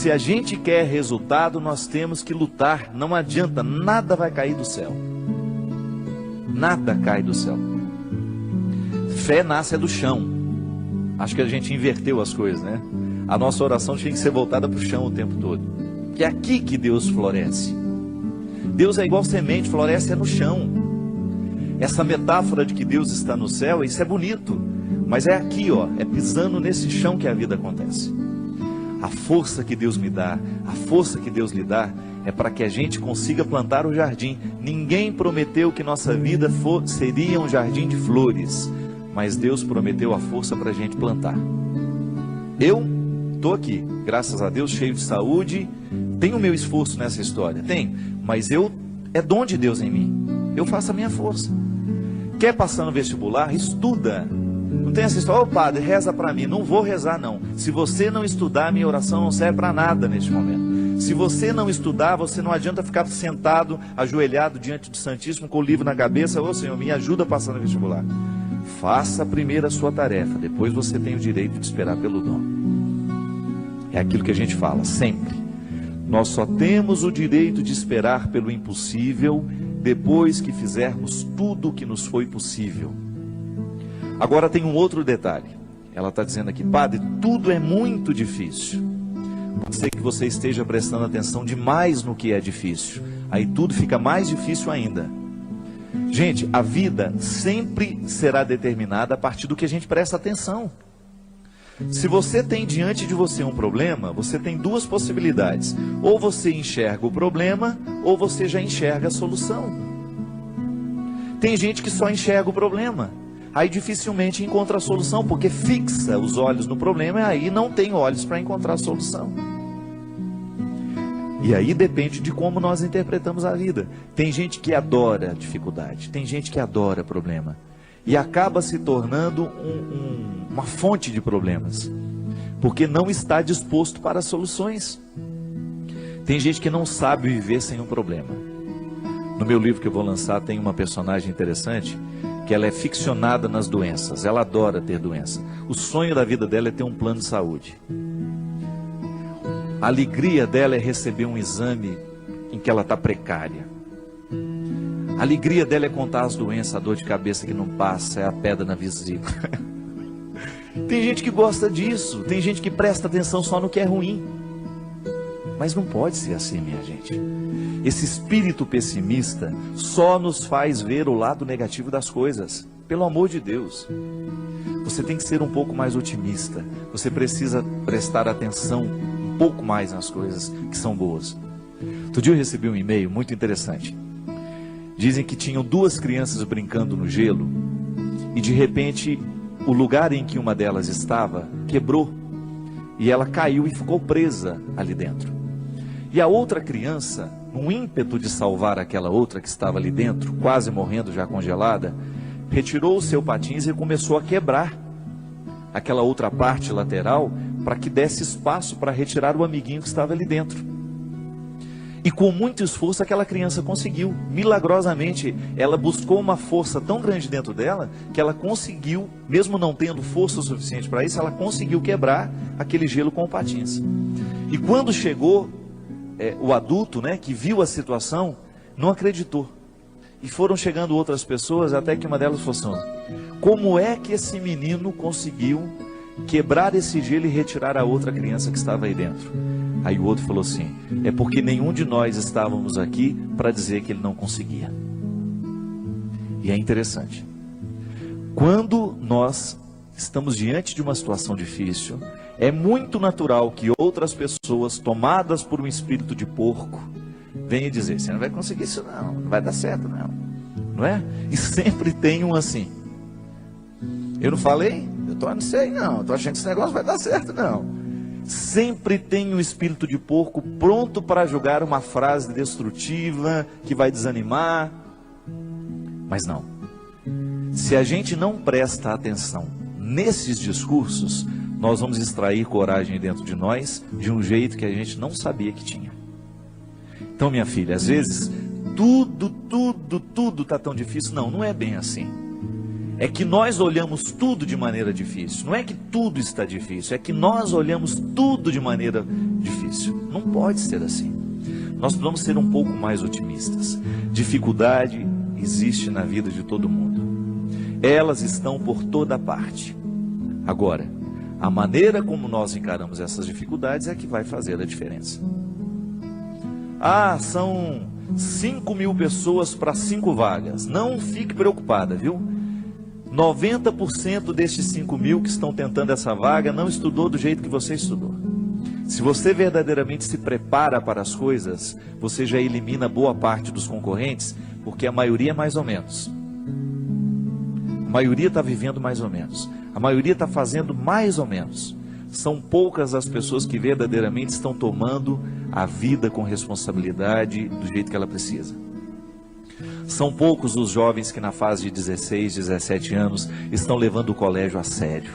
Se a gente quer resultado, nós temos que lutar. Não adianta, nada vai cair do céu. Nada cai do céu. Fé nasce do chão. Acho que a gente inverteu as coisas, né? A nossa oração tinha que ser voltada para o chão o tempo todo. Que é aqui que Deus floresce. Deus é igual semente, floresce no chão. Essa metáfora de que Deus está no céu, isso é bonito. Mas é aqui, ó, é pisando nesse chão que a vida acontece. A força que Deus me dá, a força que Deus lhe dá, é para que a gente consiga plantar o jardim. Ninguém prometeu que nossa vida seria um jardim de flores, mas Deus prometeu a força para a gente plantar. Eu estou aqui, graças a Deus, cheio de saúde, tenho o meu esforço nessa história, tem, mas é dom de Deus em mim, eu faço a minha força. Quer passar no vestibular? Estuda. Não tem essa história, ô padre, reza para mim. Não vou rezar não. Se você não estudar, minha oração não serve para nada neste momento. Se você não estudar, você não adianta ficar sentado, ajoelhado diante do Santíssimo com o livro na cabeça. Ô Senhor, me ajuda a passar no vestibular. Faça primeiro a sua tarefa, depois você tem o direito de esperar pelo dom. É aquilo que a gente fala sempre. Nós só temos o direito de esperar pelo impossível depois que fizermos tudo o que nos foi possível. Agora tem um outro detalhe. Ela está dizendo aqui, padre, tudo é muito difícil. Pode ser que você esteja prestando atenção demais no que é difícil. Aí tudo fica mais difícil ainda. Gente, a vida sempre será determinada a partir do que a gente presta atenção. Se você tem diante de você um problema, você tem duas possibilidades. Ou você enxerga o problema, ou você já enxerga a solução. Tem gente que só enxerga o problema. Aí dificilmente encontra a solução, porque fixa os olhos no problema e aí não tem olhos para encontrar a solução. E aí depende de como nós interpretamos a vida. Tem gente que adora a dificuldade, tem gente que adora problema. E acaba se tornando uma fonte de problemas, porque não está disposto para soluções. Tem gente que não sabe viver sem um problema. No meu livro que eu vou lançar tem uma personagem interessante, que ela é ficcionada nas doenças, ela adora ter doença. O sonho da vida dela é ter um plano de saúde. A alegria dela é receber um exame em que ela está precária. A alegria dela é contar as doenças, a dor de cabeça que não passa, é a pedra na vesícula. Tem gente que gosta disso, tem gente que presta atenção só no que é ruim. Mas não pode ser assim, minha gente. Esse espírito pessimista só nos faz ver o lado negativo das coisas. Pelo amor de Deus. Você tem que ser um pouco mais otimista. Você precisa prestar atenção um pouco mais nas coisas que são boas. Outro dia eu recebi um e-mail muito interessante. Dizem que tinham duas crianças brincando no gelo e de repente o lugar em que uma delas estava quebrou e ela caiu e ficou presa ali dentro. E a outra criança, num ímpeto de salvar aquela outra que estava ali dentro, quase morrendo já congelada, retirou o seu patins e começou a quebrar aquela outra parte lateral para que desse espaço para retirar o amiguinho que estava ali dentro. E com muito esforço aquela criança conseguiu. Milagrosamente, ela buscou uma força tão grande dentro dela que ela conseguiu, mesmo não tendo força suficiente para isso, ela conseguiu quebrar aquele gelo com o patins. E quando chegou o adulto, né, que viu a situação, não acreditou. E foram chegando outras pessoas, até que uma delas falou assim: como é que esse menino conseguiu quebrar esse gelo e retirar a outra criança que estava aí dentro? Aí o outro falou assim: é porque nenhum de nós estávamos aqui para dizer que ele não conseguia. E é interessante. Quando nós estamos diante de uma situação difícil, é muito natural que outras pessoas, tomadas por um espírito de porco, venham dizer: você não vai conseguir isso não, não vai dar certo não. Não é? E sempre tem um assim: eu não falei? Eu não sei não, estou achando que esse negócio vai dar certo não. Sempre tem um espírito de porco pronto para jogar uma frase destrutiva, que vai desanimar. Mas não. Se a gente não presta atenção nesses discursos, nós vamos extrair coragem dentro de nós de um jeito que a gente não sabia que tinha. Então, minha filha, às vezes tudo está tão difícil. Não, não é bem assim. É que nós olhamos tudo de maneira difícil. Não é que tudo está difícil, é que nós olhamos tudo de maneira difícil. Não pode ser assim. Nós precisamos ser um pouco mais otimistas. Dificuldade existe na vida de todo mundo. Elas estão por toda parte. Agora, a maneira como nós encaramos essas dificuldades é que vai fazer a diferença. São 5.000 pessoas para 5 vagas. Não fique preocupada, viu? 90% destes 5.000 que estão tentando essa vaga não estudou do jeito que você estudou. Se você verdadeiramente se prepara para as coisas, você já elimina boa parte dos concorrentes, porque a maioria é mais ou menos. A maioria está vivendo mais ou menos. A maioria está fazendo mais ou menos. São poucas as pessoas que verdadeiramente estão tomando a vida com responsabilidade do jeito que ela precisa. São poucos os jovens que na fase de 16, 17 anos estão levando o colégio a sério.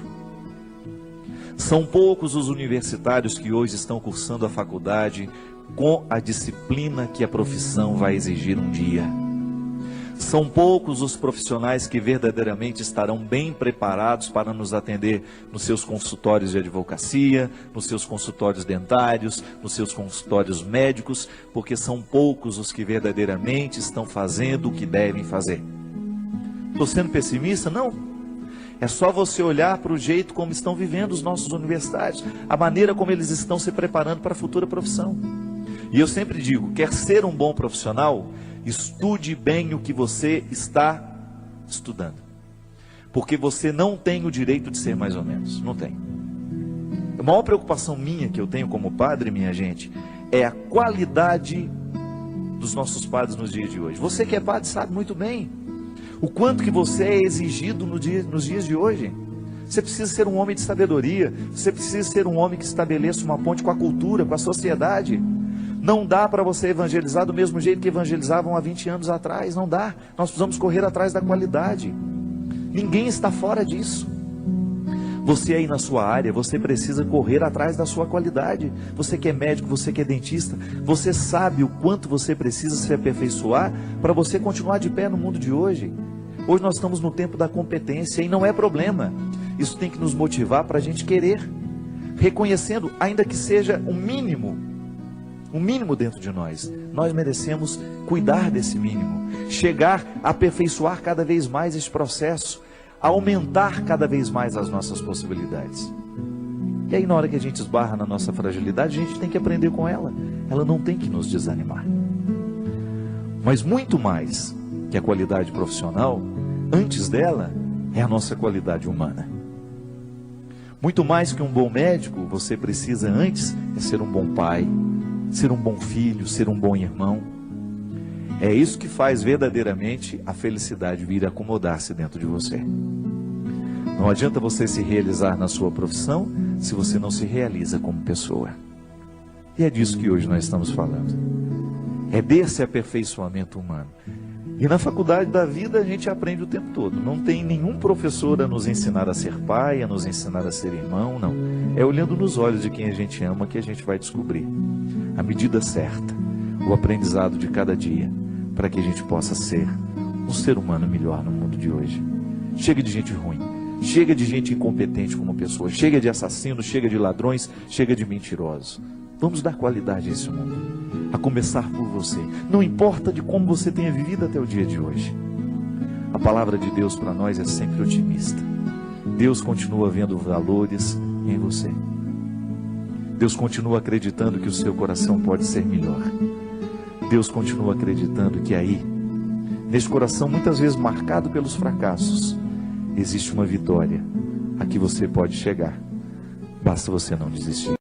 São poucos os universitários que hoje estão cursando a faculdade com a disciplina que a profissão vai exigir um dia. São poucos os profissionais que verdadeiramente estarão bem preparados para nos atender nos seus consultórios de advocacia, nos seus consultórios dentários, nos seus consultórios médicos, porque são poucos os que verdadeiramente estão fazendo o que devem fazer. Estou sendo pessimista? Não. É só você olhar para o jeito como estão vivendo os nossos universitários, a maneira como eles estão se preparando para a futura profissão. E eu sempre digo, quer ser um bom profissional, estude bem o que você está estudando. Porque você não tem o direito de ser mais ou menos, não tem. A maior preocupação minha que eu tenho como padre, minha gente, é a qualidade dos nossos padres nos dias de hoje. Você que é padre sabe muito bem o quanto que você é exigido nos dias de hoje. Você precisa ser um homem de sabedoria, você precisa ser um homem que estabeleça uma ponte com a cultura, com a sociedade. Não dá para você evangelizar do mesmo jeito que evangelizavam há 20 anos atrás, não dá. Nós precisamos correr atrás da qualidade. Ninguém está fora disso. Você aí na sua área, você precisa correr atrás da sua qualidade. Você que é médico, você que é dentista, você sabe o quanto você precisa se aperfeiçoar para você continuar de pé no mundo de hoje. Hoje nós estamos no tempo da competência e não é problema. Isso tem que nos motivar para a gente querer, reconhecendo, ainda que seja um mínimo dentro de nós. Nós merecemos cuidar desse mínimo, chegar a aperfeiçoar cada vez mais esse processo, aumentar cada vez mais as nossas possibilidades. E aí na hora que a gente esbarra na nossa fragilidade, a gente tem que aprender com ela. Ela não tem que nos desanimar. Mas muito mais que a qualidade profissional, antes dela, é a nossa qualidade humana. Muito mais que um bom médico, você precisa antes é ser um bom pai, ser um bom filho, ser um bom irmão. É isso que faz verdadeiramente a felicidade vir acomodar-se dentro de você. Não adianta você se realizar na sua profissão se você não se realiza como pessoa. E é disso que hoje nós estamos falando. É desse aperfeiçoamento humano. E na faculdade da vida a gente aprende o tempo todo. Não tem nenhum professor a nos ensinar a ser pai, a nos ensinar a ser irmão, não. É olhando nos olhos de quem a gente ama que a gente vai descobrir a medida certa, o aprendizado de cada dia, para que a gente possa ser um ser humano melhor no mundo de hoje. Chega de gente ruim, chega de gente incompetente como pessoa, chega de assassinos, chega de ladrões, chega de mentirosos. Vamos dar qualidade a esse mundo, a começar por você. Não importa de como você tenha vivido até o dia de hoje. A palavra de Deus para nós é sempre otimista. Deus continua vendo valores em você. Deus continua acreditando que o seu coração pode ser melhor. Deus continua acreditando que aí, nesse coração muitas vezes marcado pelos fracassos, existe uma vitória a que você pode chegar. Basta você não desistir.